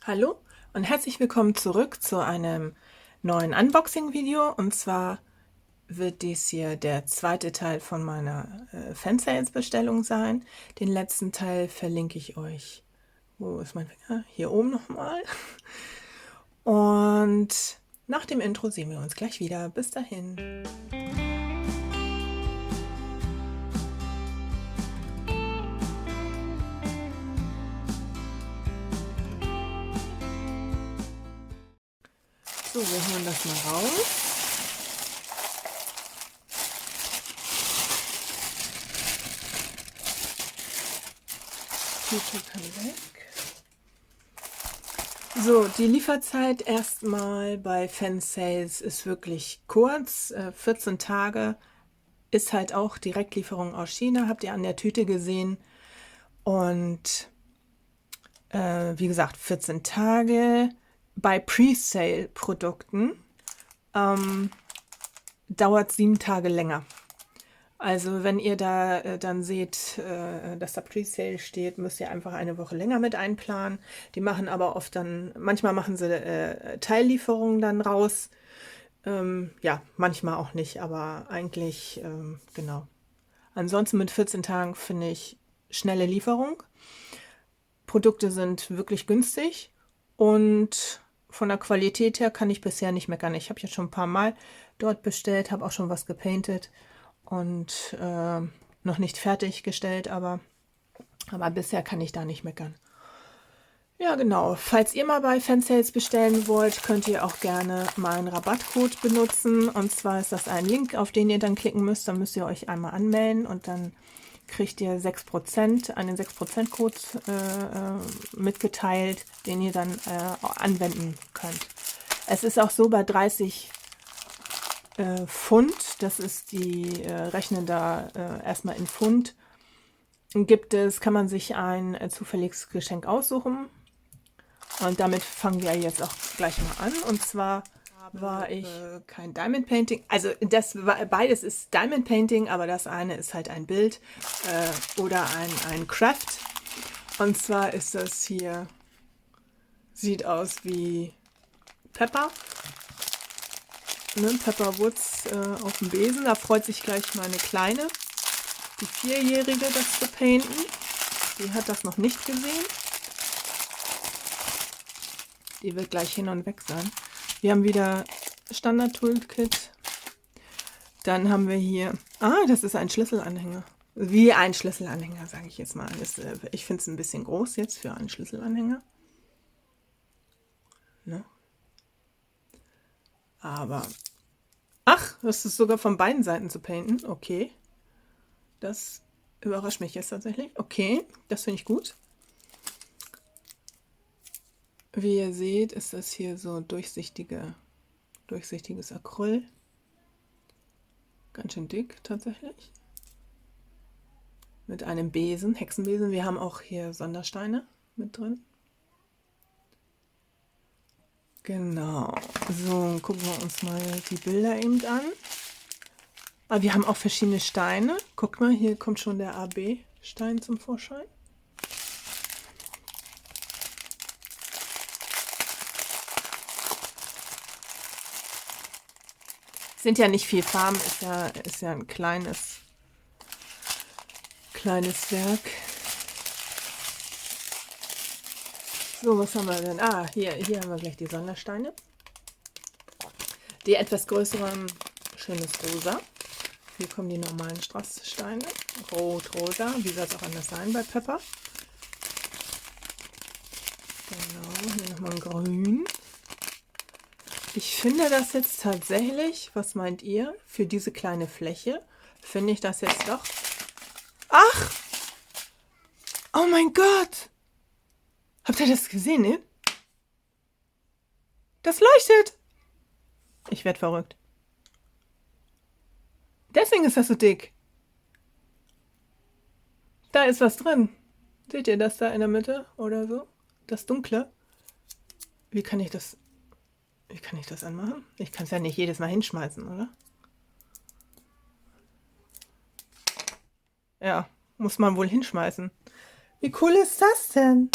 Hallo und herzlich willkommen zurück zu einem neuen Unboxing-Video. Und zwar wird dies hier der zweite Teil von meiner Fansales-Bestellung sein. Den letzten Teil verlinke ich euch. Wo ist mein Finger? Hier oben nochmal. Und nach dem Intro sehen wir uns gleich wieder. Bis dahin. So, wir holen das mal raus. Tüte kann weg. So, die Lieferzeit erstmal bei Fansales ist wirklich kurz. 14 Tage ist halt auch Direktlieferung aus China, habt ihr an der Tüte gesehen. Und wie gesagt, 14 Tage. Bei Presale-Produkten dauert 7 Tage länger. Also wenn ihr da dann seht, dass da Presale steht, müsst ihr einfach eine Woche länger mit einplanen. Die machen aber oft dann, manchmal machen sie Teillieferungen dann raus. Ja, manchmal auch nicht, aber eigentlich, genau. Ansonsten mit 14 Tagen finde ich schnelle Lieferung. Produkte sind wirklich günstig und von der Qualität her kann ich bisher nicht meckern. Ich habe jetzt schon ein paar Mal dort bestellt, habe auch schon was gepainted und noch nicht fertiggestellt, aber bisher kann ich da nicht meckern. Ja, genau. Falls ihr mal bei Fansales bestellen wollt, könnt ihr auch gerne meinen Rabattcode benutzen. Und zwar ist das ein Link, auf den ihr dann klicken müsst. Dann müsst ihr euch einmal anmelden und dann kriegt ihr 6%, einen 6%-Code mitgeteilt, den ihr dann anwenden könnt. Es ist auch so bei 30 Pfund, das ist die, rechnen da erstmal in Pfund, kann man sich ein zufälliges Geschenk aussuchen. Und damit fangen wir jetzt auch gleich mal an. Und zwar war ich kein Diamond Painting. Also beides ist Diamond Painting, aber das eine ist halt ein Bild oder ein Craft. Und zwar ist das hier, sieht aus wie Pepper. Ne, Pepper Woods auf dem Besen. Da freut sich gleich meine Kleine, die 4-Jährige, das zu painten. Die hat das noch nicht gesehen. Die wird gleich hin und weg sein. Wir haben wieder Standard Toolkit. Dann haben wir hier, das ist ein Schlüsselanhänger. Wie ein Schlüsselanhänger, sage ich jetzt mal. Ich finde es ein bisschen groß jetzt für einen Schlüsselanhänger. Ne? Aber, das ist sogar von beiden Seiten zu painten. Okay. Das überrascht mich jetzt tatsächlich. Okay, das finde ich gut. Wie ihr seht, ist das hier so durchsichtiges Acryl. Ganz schön dick tatsächlich. Mit einem Besen, Hexenbesen. Wir haben auch hier Sondersteine mit drin. Genau. So, gucken wir uns mal die Bilder eben an. Wir haben auch verschiedene Steine. Guckt mal, hier kommt schon der AB-Stein zum Vorschein. Sind ja nicht viel Farben, ist ja ein kleines Werk. So, was haben wir denn? Hier haben wir gleich die Sondersteine. Die etwas größeren, schönes Rosa. Hier kommen die normalen Strasssteine. Rot-Rosa, wie soll es auch anders sein bei Pepper. Genau, hier nochmal ein Grün. Ich finde das jetzt tatsächlich, was meint ihr, für diese kleine Fläche, finde ich das jetzt doch... Ach! Oh mein Gott! Habt ihr das gesehen, ne? Das leuchtet! Ich werde verrückt. Deswegen ist das so dick. Da ist was drin. Seht ihr das da in der Mitte oder so? Das Dunkle. Wie kann ich das anmachen? Ich kann es ja nicht jedes Mal hinschmeißen, oder? Ja, muss man wohl hinschmeißen. Wie cool ist das denn?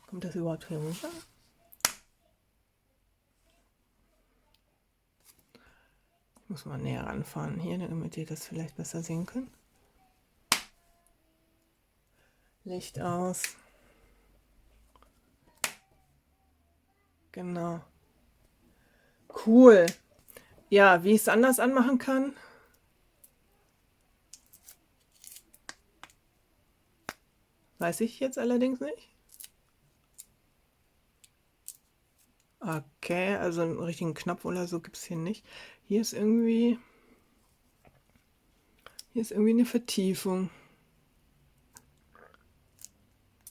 Kommt das überhaupt hier runter? Ich muss mal näher ranfahren hier, damit ihr das vielleicht besser sehen könnt. Licht aus. Genau. Cool. Ja, wie ich es anders anmachen kann. Weiß ich jetzt allerdings nicht. Okay, also einen richtigen Knopf oder so gibt es hier nicht. Hier ist irgendwie eine Vertiefung.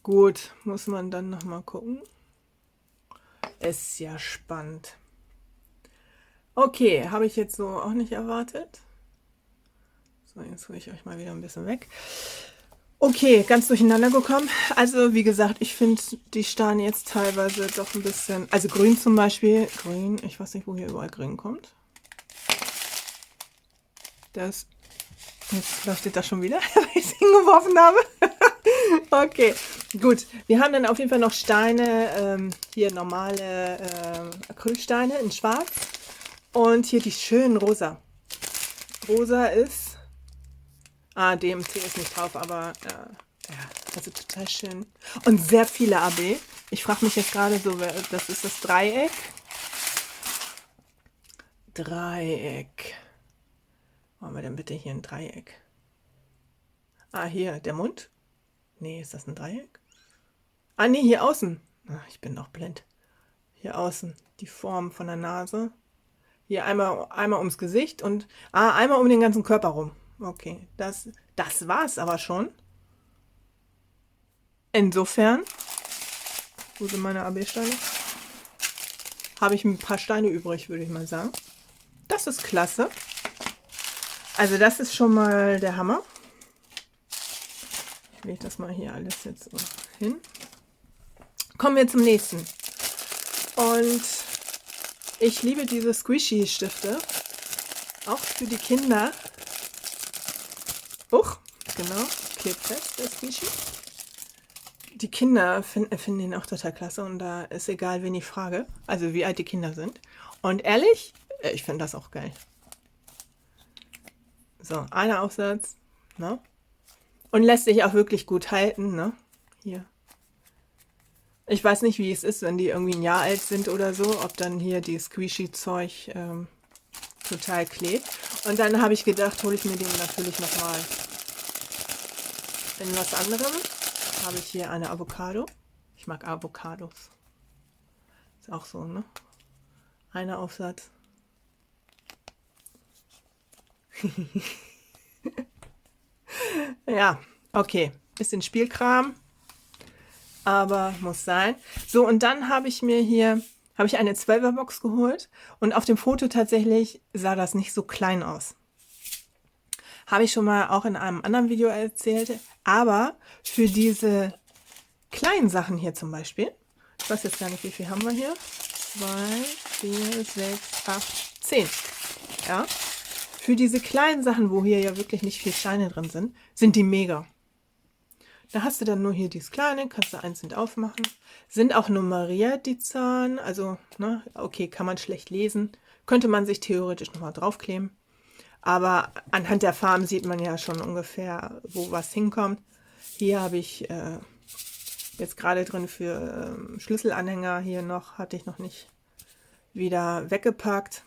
Gut, muss man dann noch mal gucken. Ist ja spannend. Okay, habe ich jetzt so auch nicht erwartet. So, jetzt hole ich euch mal wieder ein bisschen weg. Okay, ganz durcheinander gekommen. Also wie gesagt, ich finde die Steine jetzt teilweise doch ein bisschen, also grün zum Beispiel, grün, ich weiß nicht, wo hier überall grün kommt. Das, jetzt leuchtet das schon wieder, weil ich es hingeworfen habe. Okay, gut. Wir haben dann auf jeden Fall noch Steine, hier normale Acrylsteine in schwarz und hier die schönen rosa. Rosa ist, DMC ist nicht drauf, aber ja, also total schön. Und sehr viele AB. Ich frage mich jetzt gerade so, das ist das Dreieck. Dreieck. Wo haben wir denn bitte hier ein Dreieck? Hier, der Mund. Nee, ist das ein Dreieck? Nee, hier außen. Ich bin noch blind. Hier außen, die Form von der Nase. Hier einmal ums Gesicht und einmal um den ganzen Körper rum. Okay, das war's aber schon. Insofern, wo sind meine AB-Steine? Habe ich ein paar Steine übrig, würde ich mal sagen. Das ist klasse. Also das ist schon mal der Hammer. Ich lege das mal hier alles jetzt so hin. Kommen wir zum nächsten. Und ich liebe diese Squishy-Stifte. Auch für die Kinder. Genau. Klebt fest, der Squishy. Die Kinder finden ihn auch total klasse und da ist egal, wen ich frage. Also wie alt die Kinder sind. Und ehrlich, ich finde das auch geil. So, einer Aufsatz. Ne? Und lässt sich auch wirklich gut halten. Ne? Hier. Ich weiß nicht, wie es ist, wenn die irgendwie ein Jahr alt sind oder so, ob dann hier die Squishy-Zeug total klebt. Und dann habe ich gedacht, hole ich mir den natürlich nochmal in was anderem. Habe ich hier eine Avocado. Ich mag Avocados. Ist auch so, ne? Einer Aufsatz. Ja, okay. Bisschen Spielkram. Aber muss sein. So, und dann habe ich mir hier eine 12er Box geholt. Und auf dem Foto tatsächlich sah das nicht so klein aus. Habe ich schon mal auch in einem anderen Video erzählt. Aber für diese kleinen Sachen hier zum Beispiel, ich weiß jetzt gar nicht, wie viel haben wir hier? 2, 4, 6, 8, 10. Ja. Für diese kleinen Sachen, wo hier ja wirklich nicht viel Steine drin sind die mega. Da hast du dann nur hier dieses kleine, kannst du einzeln aufmachen. Sind auch nummeriert, die Zahlen. Also, ne, okay, kann man schlecht lesen. Könnte man sich theoretisch nochmal draufkleben. Aber anhand der Farben sieht man ja schon ungefähr, wo was hinkommt. Hier habe ich jetzt gerade drin für Schlüsselanhänger hier noch, hatte ich noch nicht wieder weggepackt.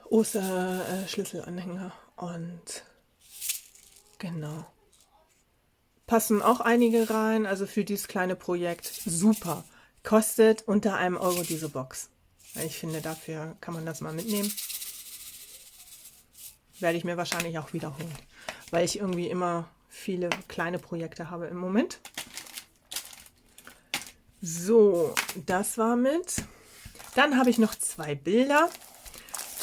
Schlüsselanhänger und genau. Passen auch einige rein, also für dieses kleine Projekt super. Kostet unter €1 diese Box. Ich finde, dafür kann man das mal mitnehmen. Werde ich mir wahrscheinlich auch wiederholen, weil ich irgendwie immer viele kleine Projekte habe im Moment. So, das war mit. Dann habe ich noch 2 Bilder.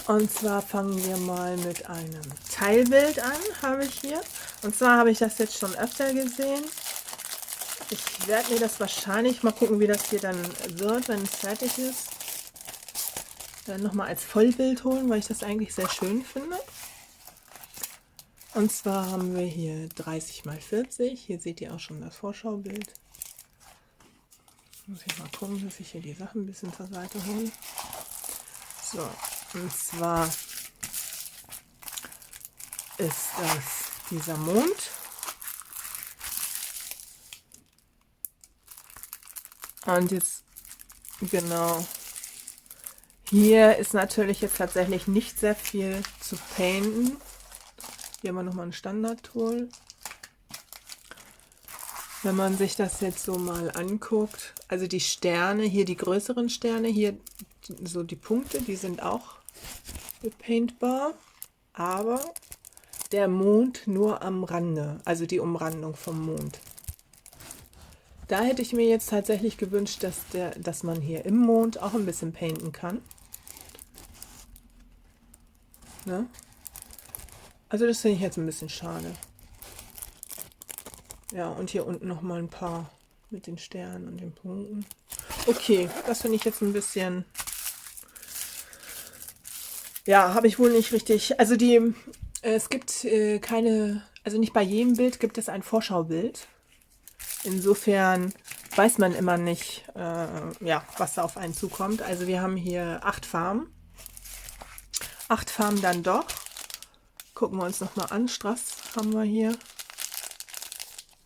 Und zwar fangen wir mal mit einem Teilbild an, habe ich hier. Und zwar habe ich das jetzt schon öfter gesehen. Ich werde mir das wahrscheinlich mal gucken, wie das hier dann wird, wenn es fertig ist. Dann nochmal als Vollbild holen, weil ich das eigentlich sehr schön finde. Und zwar haben wir hier 30 mal 40. Hier seht ihr auch schon das Vorschaubild. Muss ich mal gucken, dass ich hier die Sachen ein bisschen zur Seite hole. So, und zwar ist das dieser Mond. Und jetzt, genau, hier ist natürlich jetzt tatsächlich nicht sehr viel zu painten. Hier haben wir nochmal ein Standard-Tool. Wenn man sich das jetzt so mal anguckt, also die Sterne, hier die größeren Sterne, hier so die Punkte, die sind auch paintbar, aber der Mond nur am Rande, also die Umrandung vom Mond. Da hätte ich mir jetzt tatsächlich gewünscht, dass man hier im Mond auch ein bisschen painten kann. Ne? Also das finde ich jetzt ein bisschen schade. Ja, und hier unten noch mal ein paar mit den Sternen und den Punkten. Okay, das finde ich jetzt ein bisschen... Ja, habe ich wohl nicht richtig... Also es gibt keine... Also nicht bei jedem Bild gibt es ein Vorschaubild. Insofern weiß man immer nicht, ja, was da auf einen zukommt. Also wir haben hier 8 Farben. 8 Farben dann doch. Gucken wir uns nochmal an. Strass haben wir hier.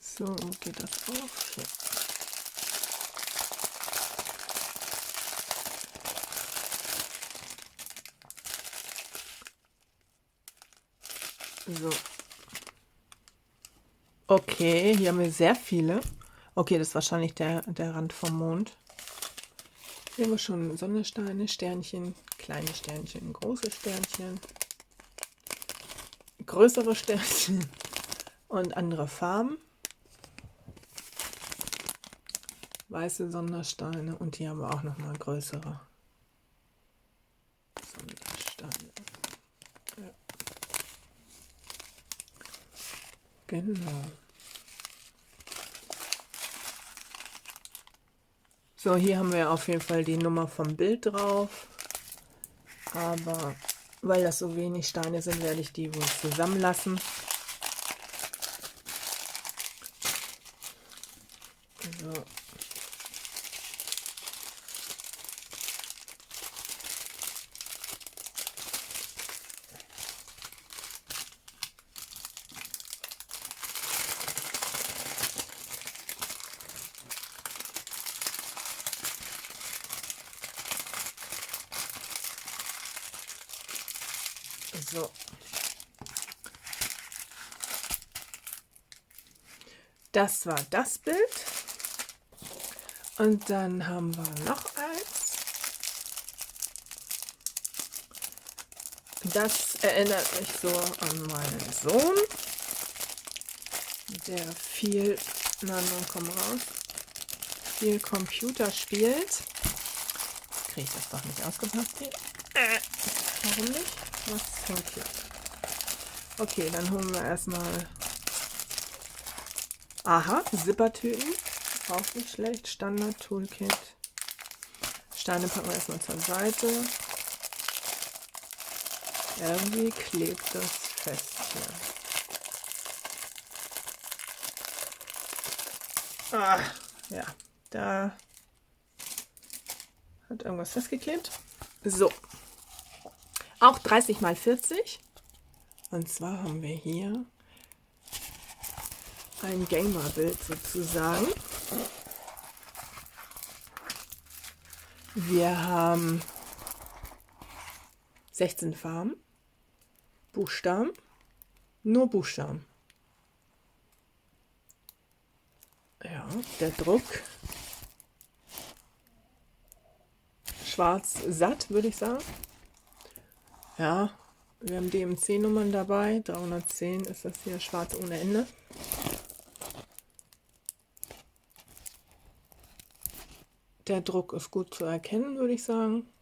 So, wo geht das auf? Hier. So. Okay, hier haben wir sehr viele. Okay, das ist wahrscheinlich der Rand vom Mond. Hier haben wir schon Sonnensteine, Sternchen, kleine Sternchen, große Sternchen, größere Sternchen und andere Farben. Weiße Sonnensteine und hier haben wir auch noch mal größere Sonnensteine. Ja. Genau. So, hier haben wir auf jeden Fall die Nummer vom Bild drauf. Aber weil das so wenig Steine sind, werde ich die wohl zusammenlassen. So. So. Das war das Bild. Und dann haben wir noch eins. Das erinnert mich so an meinen Sohn, der viel, na nun komm raus, viel Computer spielt. Kriege ich das doch nicht ausgepackt hier? Warum nicht? Was ist hier? Okay, dann holen wir erstmal. Aha, Zippertüten. Auch nicht schlecht. Standard Toolkit. Steine packen wir erstmal zur Seite. Irgendwie klebt das fest hier. Ah, ja, da hat irgendwas festgeklebt. So. Auch 30 mal 40. Und zwar haben wir hier ein Gamer-Bild sozusagen. Wir haben 16 Farben, Buchstaben, nur Buchstaben. Ja, der Druck. Schwarz satt, würde ich sagen. Ja, wir haben DMC-Nummern dabei. 310 ist das hier, schwarz ohne Ende. Der Druck ist gut zu erkennen, würde ich sagen.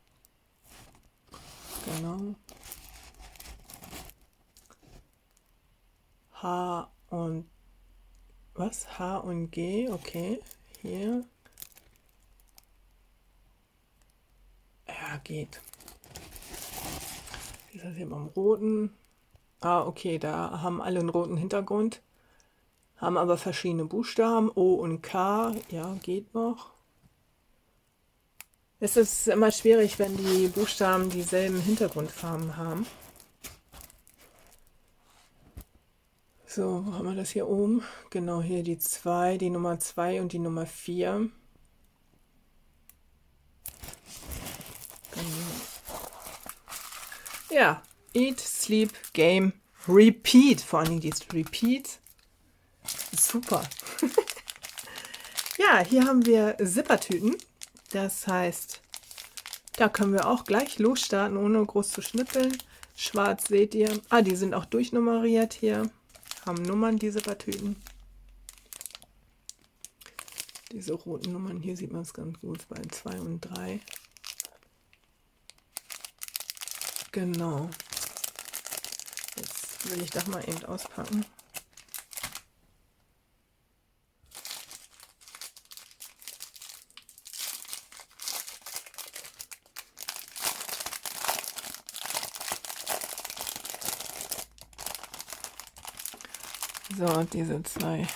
Genau. H und was? H und G, okay. Hier. Ja, geht. Ist das hier beim roten? Ah, okay, da haben alle einen roten Hintergrund, haben aber verschiedene Buchstaben, O und K, ja, geht noch. Es ist immer schwierig, wenn die Buchstaben dieselben Hintergrundfarben haben. So, wo haben wir das hier oben? Genau, hier die 2, die Nummer 2 und die Nummer 4. Ja, Eat, Sleep, Game, Repeat. Vor allen Dingen die Repeat. Super. Ja, hier haben wir Zippertüten. Das heißt, da können wir auch gleich losstarten, ohne groß zu schnippeln. Schwarz seht ihr. Ah, die sind auch durchnummeriert hier. Haben Nummern, diese Zippertüten. Diese roten Nummern, hier sieht man es ganz gut bei 2 und 3. Genau. Jetzt will ich das mal eben auspacken. So, diese 2.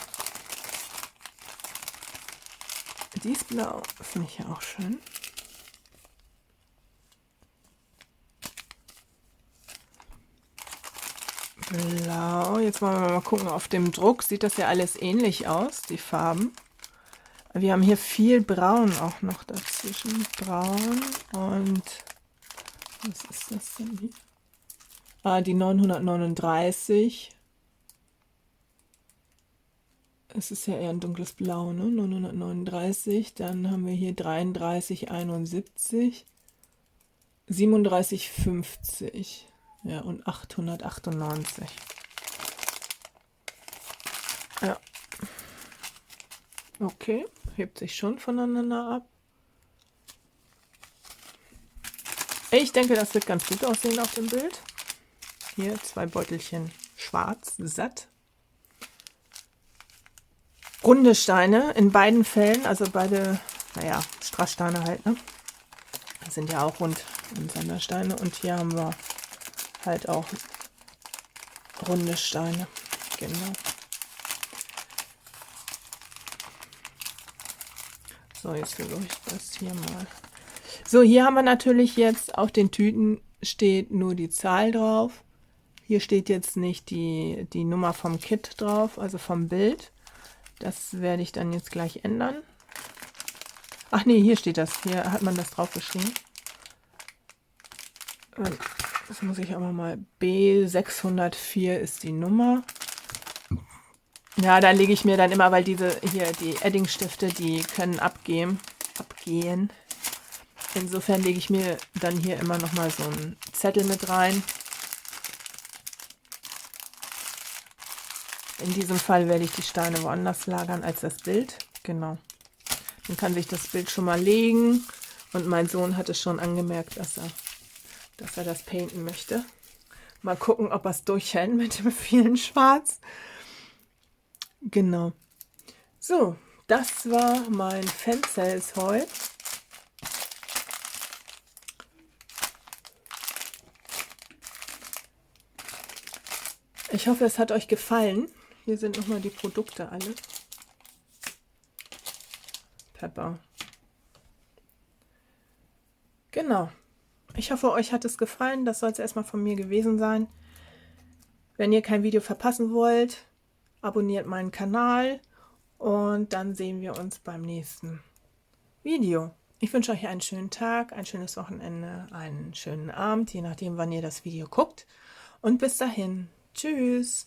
Die ist blau, finde ich ja auch schön. Blau, jetzt wollen wir mal gucken, auf dem Druck sieht das ja alles ähnlich aus, die Farben. Wir haben hier viel Braun auch noch dazwischen. Braun und was ist das denn hier? Ah, die 939. Es ist ja eher ein dunkles Blau, ne? 939. Dann haben wir hier 3371, 3750. Ja, und 898. Ja. Okay, hebt sich schon voneinander ab. Ich denke, das wird ganz gut aussehen auf dem Bild. Hier 2 Beutelchen schwarz, satt. Runde Steine in beiden Fällen, also beide, naja, Strasssteine halt, ne? Das sind ja auch rund und Sandersteine. Und hier haben wir halt auch runde Steine. Genau. So, jetzt versuche ich das hier mal. So, hier haben wir natürlich jetzt auf den Tüten steht nur die Zahl drauf. Hier steht jetzt nicht die Nummer vom Kit drauf, also vom Bild. Das werde ich dann jetzt gleich ändern. Ach nee, hier steht das. Hier hat man das drauf geschrieben. Das muss ich aber mal. B604 ist die Nummer. Ja, da lege ich mir dann immer, weil diese hier, die Edding-Stifte, die können abgehen. Insofern lege ich mir dann hier immer noch mal so einen Zettel mit rein. In diesem Fall werde ich die Steine woanders lagern als das Bild. Genau. Dann kann sich das Bild schon mal legen. Und mein Sohn hat es schon angemerkt, dass er das painten möchte. Mal gucken, ob er es durchhält mit dem vielen Schwarz. Genau. So, das war mein Fencels Haul. Ich hoffe, es hat euch gefallen. Hier sind nochmal die Produkte alle. Pepper. Genau. Ich hoffe, euch hat es gefallen. Das soll es erstmal von mir gewesen sein. Wenn ihr kein Video verpassen wollt, abonniert meinen Kanal und dann sehen wir uns beim nächsten Video. Ich wünsche euch einen schönen Tag, ein schönes Wochenende, einen schönen Abend, je nachdem, wann ihr das Video guckt. Und bis dahin. Tschüss.